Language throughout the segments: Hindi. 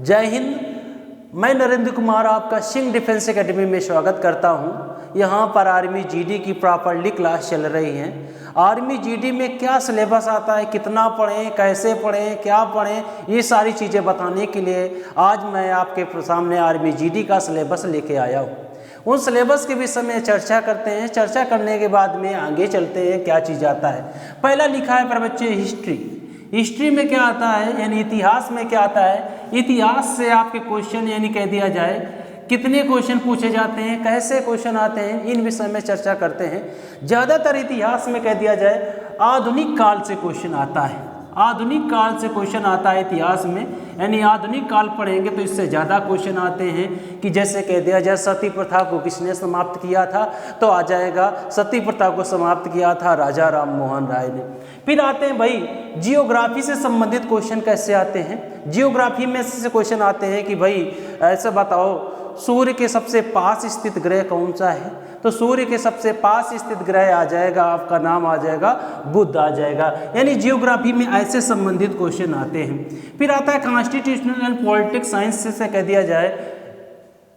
जय हिंद। मैं नरेंद्र कुमार आपका सिंह डिफेंस एकेडमी में स्वागत करता हूं। यहां पर आर्मी जीडी की प्रॉपरली क्लास चल रही है। आर्मी जीडी में क्या सिलेबस आता है, कितना पढ़ें, कैसे पढ़ें, क्या पढ़ें, ये सारी चीज़ें बताने के लिए आज मैं आपके सामने आर्मी जीडी का सिलेबस लेके आया हूँ। उन सिलेबस के विषय में चर्चा करते हैं। चर्चा करने के बाद में आगे चलते हैं क्या चीज़ आता है। पहला लिखा है पर बच्चे हिस्ट्री। हिस्ट्री में क्या आता है यानी इतिहास में क्या आता है। इतिहास से आपके क्वेश्चन यानी कह दिया जाए कितने क्वेश्चन पूछे जाते हैं, कैसे क्वेश्चन आते हैं, इन विषय में चर्चा करते हैं। ज़्यादातर इतिहास में कह दिया जाए आधुनिक काल से क्वेश्चन आता है। आधुनिक काल से क्वेश्चन आता है इतिहास में, यानी आधुनिक काल पढ़ेंगे तो इससे ज़्यादा क्वेश्चन आते हैं कि जैसे कह दिया जाए सती प्रथा को किसने समाप्त किया था, तो आ जाएगा सती प्रथा को समाप्त किया था राजा राम मोहन राय ने। फिर आते हैं भाई जियोग्राफी से संबंधित क्वेश्चन कैसे आते हैं। जियोग्राफी में से क्वेश्चन आते हैं कि भाई ऐसा बताओ सूर्य के सबसे पास स्थित ग्रह कौन सा है, तो सूर्य के सबसे पास स्थित ग्रह आ जाएगा, आपका नाम आ जाएगा बुध आ जाएगा। यानी जियोग्राफी में ऐसे संबंधित क्वेश्चन आते हैं। फिर आता है कॉन्स्टिट्यूशनल एंड पॉलिटिक्स साइंस से कह दिया जाए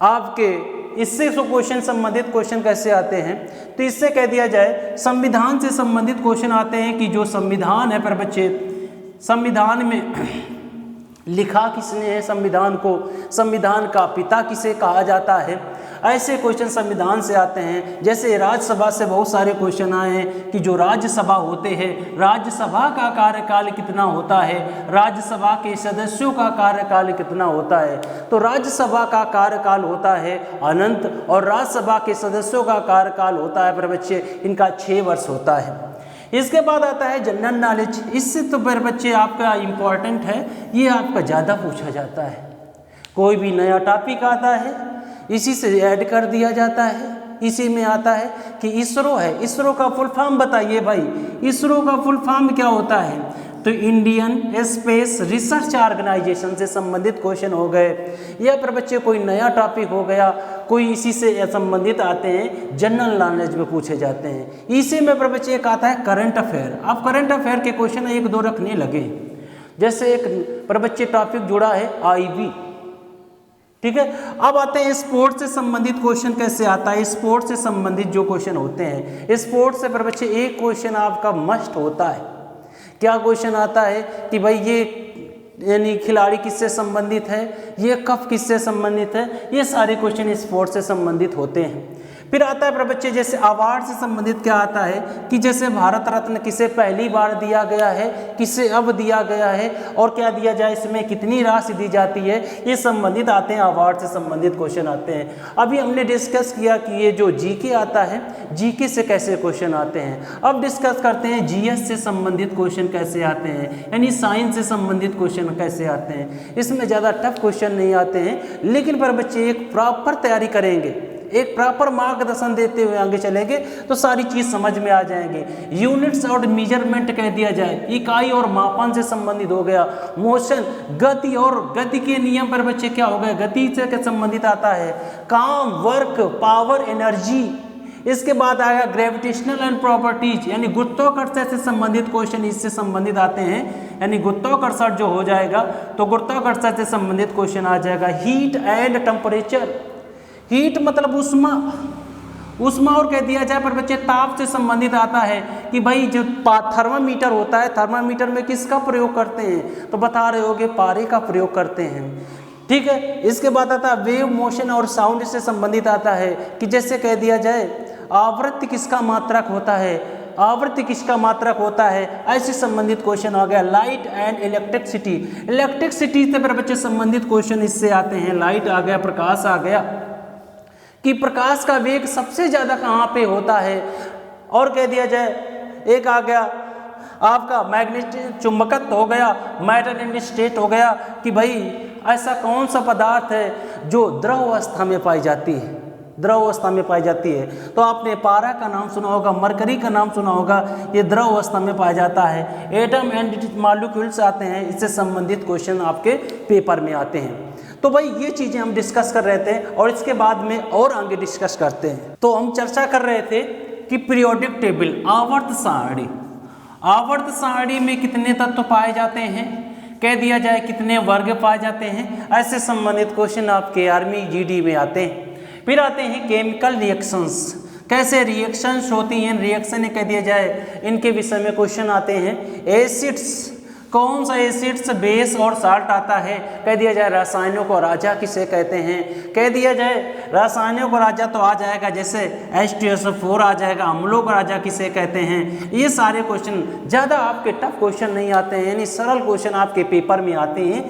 आपके इससे क्वेश्चन संबंधित क्वेश्चन कैसे आते हैं, तो इससे कह दिया जाए संविधान से संबंधित क्वेश्चन आते हैं कि जो संविधान है पर बच्चे संविधान में लिखा किसने है संविधान को, संविधान का पिता किसे कहा जाता है, ऐसे क्वेश्चन संविधान से आते हैं। जैसे राज्यसभा से बहुत सारे क्वेश्चन आए हैं कि जो राज्यसभा होते हैं राज्यसभा का कार्यकाल कितना होता है, राज्यसभा के सदस्यों का कार्यकाल कितना होता है, तो राज्यसभा का कार्यकाल होता है अनंत और राज्यसभा के सदस्यों का कार्यकाल होता है पर बच्चे इनका 6 वर्ष होता है। इसके बाद आता है जनरल नॉलेज। इससे तो पर बच्चे आपका इम्पॉर्टेंट है, ये आपका ज़्यादा पूछा जाता है। कोई भी नया टॉपिक आता है इसी से ऐड कर दिया जाता है। इसी में आता है कि इसरो है, इसरो का फुल फॉर्म बताइए भाई, इसरो का फुल फॉर्म क्या होता है, तो इंडियन स्पेस रिसर्च ऑर्गेनाइजेशन से संबंधित क्वेश्चन हो गए। या पर बच्चे कोई नया टॉपिक हो गया, कोई इसी से संबंधित आते हैं, जनरल नॉलेज में पूछे जाते हैं। इसी में पर बच्चे एक आता है करंट अफेयर। अब करंट अफेयर के क्वेश्चन 1-2 रखने लगे। जैसे एक पर बच्चे टॉपिक जुड़ा है आईबी, ठीक है। अब आते हैं स्पोर्ट्स से संबंधित क्वेश्चन कैसे आता है। स्पोर्ट्स से संबंधित जो क्वेश्चन होते हैं, स्पोर्ट्स से पर बच्चे एक क्वेश्चन आपका मस्ट होता है। क्या क्वेश्चन आता है कि भाई ये यानी खिलाड़ी किससे संबंधित है, ये कप किससे संबंधित है, ये सारे क्वेश्चन स्पोर्ट्स से संबंधित होते हैं। फिर आता है पर बच्चे जैसे अवार्ड से संबंधित क्या आता है कि जैसे भारत रत्न किसे पहली बार दिया गया है, किसे अब दिया गया है और क्या दिया जाए, इसमें कितनी राशि दी जाती है, ये संबंधित आते हैं। अवार्ड से संबंधित क्वेश्चन आते हैं। अभी हमने डिस्कस किया कि ये जो जीके आता है, जीके से कैसे क्वेश्चन आते हैं। अब डिस्कस करते हैं जीएस से संबंधित क्वेश्चन कैसे आते हैं, यानी साइंस से संबंधित क्वेश्चन कैसे आते हैं। इसमें ज़्यादा टफ क्वेश्चन नहीं आते हैं, लेकिन पर बच्चे एक प्रॉपर तैयारी करेंगे, एक प्रॉपर मार्गदर्शन देते हुए आगे चलेंगे तो सारी चीज़ समझ में आ जाएंगे। यूनिट्स और मेजरमेंट कह दिया जाए, इकाई और मापन से संबंधित हो गया। मोशन गति और गति के नियम पर बच्चे क्या हो गए, गति से संबंधित आता है। काम, वर्क, पावर, एनर्जी। इसके बाद आया ग्रेविटेशनल एंड प्रॉपर्टीज, यानी गुरुत्वाकर्षण से संबंधित क्वेश्चन इससे संबंधित आते हैं। यानी गुरुत्वाकर्षण जो हो जाएगा तो गुरुत्वाकर्षण से संबंधित क्वेश्चन आ जाएगा। हीट एंड टेम्परेचर, हीट मतलब उष्मा, उष्मा और कह दिया जाए पर बच्चे ताप से संबंधित आता है कि भाई जो थर्मामीटर होता है, थर्मामीटर में किसका प्रयोग करते हैं, तो बता रहे होगे पारे का प्रयोग करते हैं, ठीक है। इसके बाद आता है वेव, मोशन और साउंड से संबंधित आता है कि जैसे कह दिया जाए आवृत्ति किसका मात्रक होता है, आवृत्ति किसका मात्रक होता है, ऐसे संबंधित क्वेश्चन आ गया। लाइट एंड इलेक्ट्रिसिटी, इलेक्ट्रिसिटी से पर बच्चे संबंधित क्वेश्चन इससे आते हैं। लाइट आ गया, प्रकाश आ गया कि प्रकाश का वेग सबसे ज़्यादा कहाँ पे होता है। और कह दिया जाए एक आ गया आपका मैग्नेटिक चुंबकत्व हो गया, मैटर एंड स्टेट हो गया कि भाई ऐसा कौन सा पदार्थ है जो द्रव अवस्था में पाई जाती है, द्रव अवस्था में पाई जाती है। तो आपने पारा का नाम सुना होगा, मरकरी का नाम सुना होगा, ये द्रव अवस्था में पाया जाता है। एटम एंड मॉलिक्यूल्स आते हैं, इससे संबंधित क्वेश्चन आपके पेपर में आते हैं। तो भाई ये चीज़ें हम डिस्कस कर रहे थे और इसके बाद में और आगे डिस्कस करते हैं। तो हम चर्चा कर रहे थे कि पीरियोडिक टेबल, आवर्त सारणी, आवर्त सारणी में कितने तत्व पाए जाते हैं। कह दिया जाए कितने वर्ग पाए जाते हैं, ऐसे संबंधित क्वेश्चन आपके आर्मी जीडी में आते हैं। फिर आते हैं केमिकल रिएक्शंस, कैसे रिएक्शंस होती हैं, रिएक्शन कह दिया जाए इनके विषय में क्वेश्चन आते हैं। एसिड्स, कौन सा एसिड्स बेस और साल्ट आता है, कह दिया जाए रसायनों को राजा किसे कहते हैं, कह दिया जाए रसायनों को राजा तो आ जाएगा जैसे H2SO4 आ जाएगा, अम्लों को राजा किसे कहते हैं। ये सारे क्वेश्चन ज़्यादा आपके टफ क्वेश्चन नहीं आते हैं, यानी सरल क्वेश्चन आपके पेपर में आते हैं।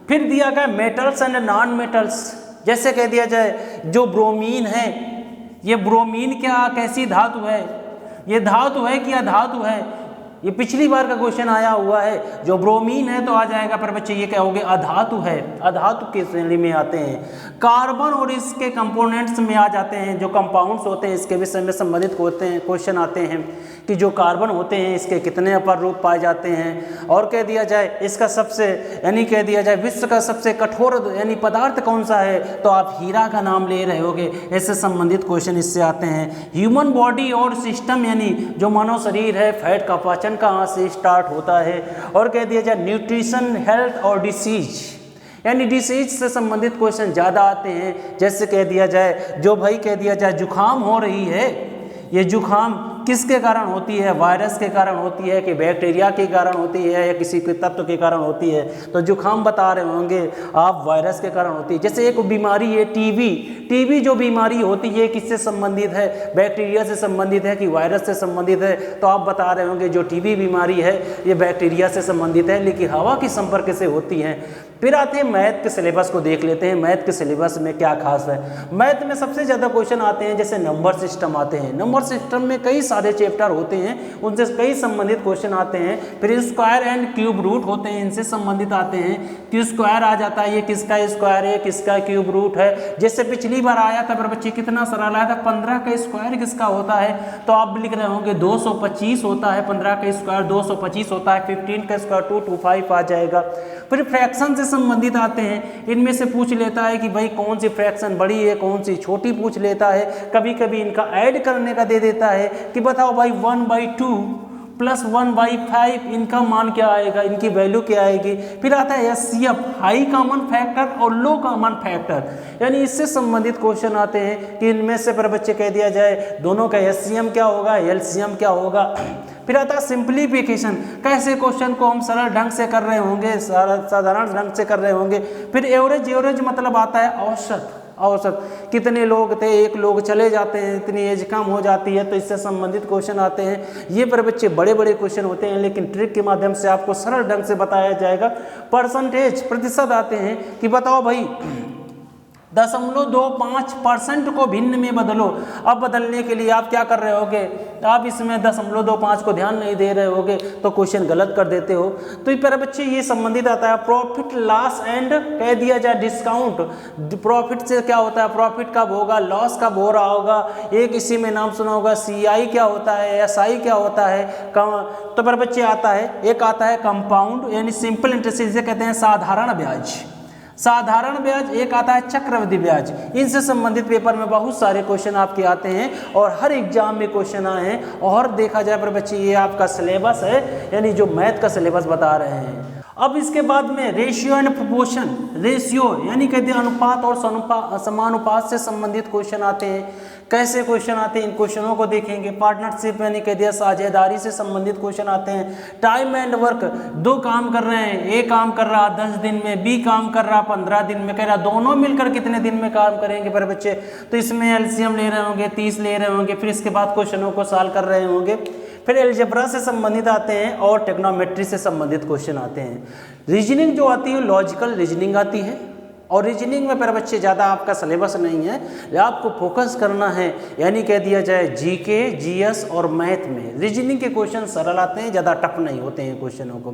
फिर दिया गया मेटल्स एंड नॉन मेटल्स, जैसे कह दिया जाए जो ब्रोमीन है, ये ब्रोमीन क्या कैसी धातु है, ये धातु है कि अधातु है, ये पिछली बार का क्वेश्चन आया हुआ है। जो ब्रोमीन है तो आ जाएगा, पर बच्चे ये क्या हो गए, अधातु है, अधातु के श्रेणी में आते हैं। कार्बन और इसके कंपोनेंट्स में आ जाते हैं, जो कंपाउंड्स होते हैं इसके विषय में संबंधित होते हैं, क्वेश्चन आते हैं कि जो कार्बन होते हैं इसके कितने अपर रूप पाए जाते हैं। और कह दिया जाए इसका सबसे यानी कह दिया जाए विश्व का सबसे कठोर यानी पदार्थ कौन सा है, तो आप हीरा का नाम ले रहे होगे, ऐसे संबंधित क्वेश्चन इससे आते हैं। ह्यूमन बॉडी और सिस्टम यानी जो मानव शरीर है, फैट का पाचन कहाँ से स्टार्ट होता है। और कह दिया जाए न्यूट्रिशन, हेल्थ और डिसीज, यानी डिसीज से संबंधित क्वेश्चन ज़्यादा आते हैं। जैसे कह दिया जाए जो भाई कह दिया जाए जुखाम हो रही है, ये जुखाम किसके कारण होती है, वायरस के कारण होती है कि बैक्टीरिया के कारण होती है या किसी के तत्व के कारण होती है, तो जुखाम बता रहे होंगे आप वायरस के कारण होती है। जैसे एक बीमारी है टीबी, टीबी जो बीमारी होती है किससे संबंधित है, बैक्टीरिया से संबंधित है कि वायरस से संबंधित है, तो आप बता रहे होंगे जो टीबी बीमारी है ये बैक्टीरिया से संबंधित है, लेकिन हवा के संपर्क से होती है। फिर आते हैं मैथ के सिलेबस को देख लेते हैं, मैथ के सिलेबस में क्या खास है। मैथ में सबसे ज़्यादा क्वेश्चन आते हैं जैसे नंबर सिस्टम आते हैं, नंबर सिस्टम में कई सारे चैप्टर होते हैं, उनसे कई संबंधित क्वेश्चन आते हैं। फिर स्क्वायर एंड क्यूब रूट होते हैं, इनसे संबंधित आते हैं कि स्क्वायर आ जाता है, ये किसका स्क्वायर है, किसका क्यूब रूट है। जैसे पिछली बार आया था पर बच्चे कितना सरल आया था, 15 का स्क्वायर किसका होता है, तो आप लिख रहे होंगे 225 होता है, 15 का स्क्वायर 225 होता है, 15 का स्क्वायर 225 आ जाएगा। फिर फ्रैक्शन से संबंधित आते हैं, इनमें से पूछ लेता है कि भाई कौन सी फ्रैक्शन बड़ी है कौन सी छोटी पूछ लेता है। कभी कभी इनका ऐड करने का दे देता है कि बताओ भाई 1/2 प्लस 1/5 इनका मान क्या आएगा, इनकी वैल्यू क्या आएगी। फिर आता है HCF, हाई कॉमन फैक्टर और लो कॉमन फैक्टर, यानी इससे संबंधित क्वेश्चन आते हैं कि इनमें से पर बच्चे कह दिया जाए दोनों का HCM क्या होगा, LCM क्या होगा। फिर आता है सिंप्लीफिकेशन, कैसे क्वेश्चन को हम सरल ढंग से कर रहे होंगे, साधारण ढंग से कर रहे होंगे। फिर एवरेज, एवरेज मतलब आता है औसत, औसत कितने लोग थे, एक लोग चले जाते हैं, इतनी एज कम हो जाती है, तो इससे संबंधित क्वेश्चन आते हैं। ये पर बच्चे बड़े बड़े क्वेश्चन होते हैं, लेकिन ट्रिक के माध्यम से आपको सरल ढंग से बताया जाएगा। परसेंटेज, प्रतिशत आते हैं कि बताओ भाई 0.25% को भिन्न में बदलो। अब बदलने के लिए आप क्या कर रहे होगे, आप इसमें 0.25 को ध्यान नहीं दे रहे होगे तो क्वेश्चन गलत कर देते हो। तो इस पर बच्चे ये संबंधित आता है प्रॉफिट लॉस एंड कह दिया जाए डिस्काउंट। प्रॉफिट से क्या होता है, प्रॉफिट कब होगा, लॉस कब हो रहा होगा। एक इसी में नाम सुना होगा CI क्या होता है, SI क्या होता है। तो पर बच्चे आता है, एक आता है कंपाउंड यानी सिंपल इंटरेस्ट, जिसे कहते हैं साधारण ब्याज, साधारण ब्याज। एक आता है चक्रवृद्धि ब्याज। इनसे संबंधित पेपर में बहुत सारे क्वेश्चन आपके आते हैं और हर एग्जाम में क्वेश्चन आए हैं। और देखा जाए पर बच्चे ये आपका सिलेबस है, यानी जो मैथ का सिलेबस बता रहे हैं। अब इसके बाद में रेशियो एंड प्रोपोर्शन, रेशियो यानी कहते हैं अनुपात और समानुपात से संबंधित क्वेश्चन आते हैं। कैसे क्वेश्चन आते हैं इन क्वेश्चनों को देखेंगे। पार्टनरशिप यानी कह दिया साझेदारी से संबंधित क्वेश्चन आते हैं। टाइम एंड वर्क, दो काम कर रहे हैं, ए काम कर रहा 10 दिन में, बी काम कर रहा 15 दिन में, कह रहा दोनों मिलकर कितने दिन में काम करेंगे पर बच्चे। तो इसमें LCM ले रहे होंगे, 30 ले रहे होंगे। फिर इसके बाद क्वेश्चनों को सॉल्व कर रहे होंगे। फिर एलजेब्रा से संबंधित आते हैं और टेक्नोमेट्री से संबंधित क्वेश्चन आते हैं। रीजनिंग जो आती है लॉजिकल रीजनिंग आती है, और रीजनिंग में पर बच्चे ज़्यादा आपका सिलेबस नहीं है, आपको फोकस करना है, यानी कह दिया जाए GK, GS और मैथ में रीजनिंग के क्वेश्चन सरल आते हैं, ज़्यादा टफ नहीं होते हैं क्वेश्चनों को।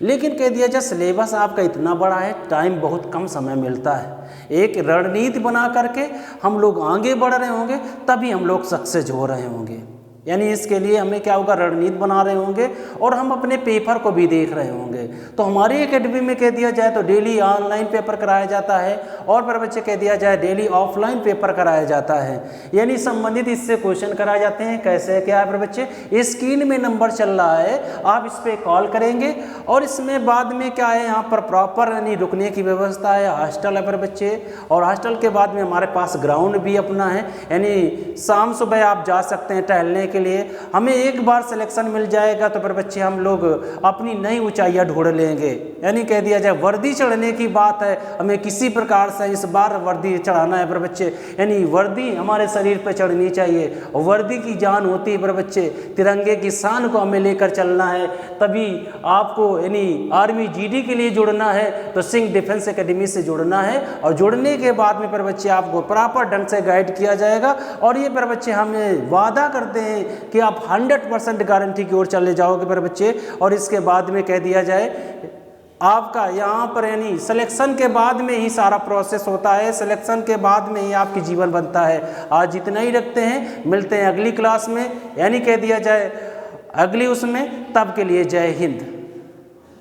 लेकिन कह दिया जाए सिलेबस आपका इतना बड़ा है, टाइम बहुत कम समय मिलता है। एक रणनीति बना करके हम लोग आगे बढ़ रहे होंगे, तभी हम लोग सक्सेस हो रहे होंगे। यानी इसके लिए हमें क्या होगा, रणनीति बना रहे होंगे और हम अपने पेपर को भी देख रहे होंगे। तो हमारी एकेडमी में कह दिया जाए तो डेली ऑनलाइन पेपर कराया जाता है और पर बच्चे कह दिया जाए डेली ऑफलाइन पेपर कराया जाता है, यानी संबंधित इससे क्वेश्चन कराए जाते हैं। कैसे क्या है पर बच्चे, स्क्रीन में नंबर चल रहा है, आप इस पर कॉल करेंगे और इसमें बाद में क्या है, यहाँ पर प्रॉपर यानी रुकने की व्यवस्था है, हॉस्टल है पर बच्चे, और हॉस्टल के बाद में हमारे पास ग्राउंड भी अपना है, यानी शाम सुबह आप जा सकते हैं टहलने के लिए। हमें एक बार सिलेक्शन मिल जाएगा तो पर बच्चे हम लोग अपनी नई ऊंचाइयां ढूंढ लेंगे। यानी कह दिया जाए वर्दी चढ़ने की बात है, हमें किसी प्रकार से इस बार वर्दी चढ़ाना है पर बच्चे, यानी वर्दी हमारे शरीर पर चढ़नी चाहिए और वर्दी की जान होती है पर बच्चे, तिरंगे की शान को हमें लेकर चलना है। तभी आपको यानी आर्मी जीडी के लिए जुड़ना है तो सिंह डिफेंस एकेडमी से जुड़ना है और जुड़ने के बाद में पर बच्चे आपको प्रॉपर ढंग से गाइड किया जाएगा और ये पर बच्चे हमें वादा करते हैं कि आप 100% गारंटी की ओर चले जाओगे पर बच्चे। और इसके बाद में कह दिया जाए आपका यहाँ पर यानी सिलेक्शन के बाद में ही सारा प्रोसेस होता है, सिलेक्शन के बाद में ही आपकी जीवन बनता है। आज इतना ही रखते हैं, मिलते हैं अगली क्लास में, यानी कह दिया जाए अगली उसमें, तब के लिए जय हिंद।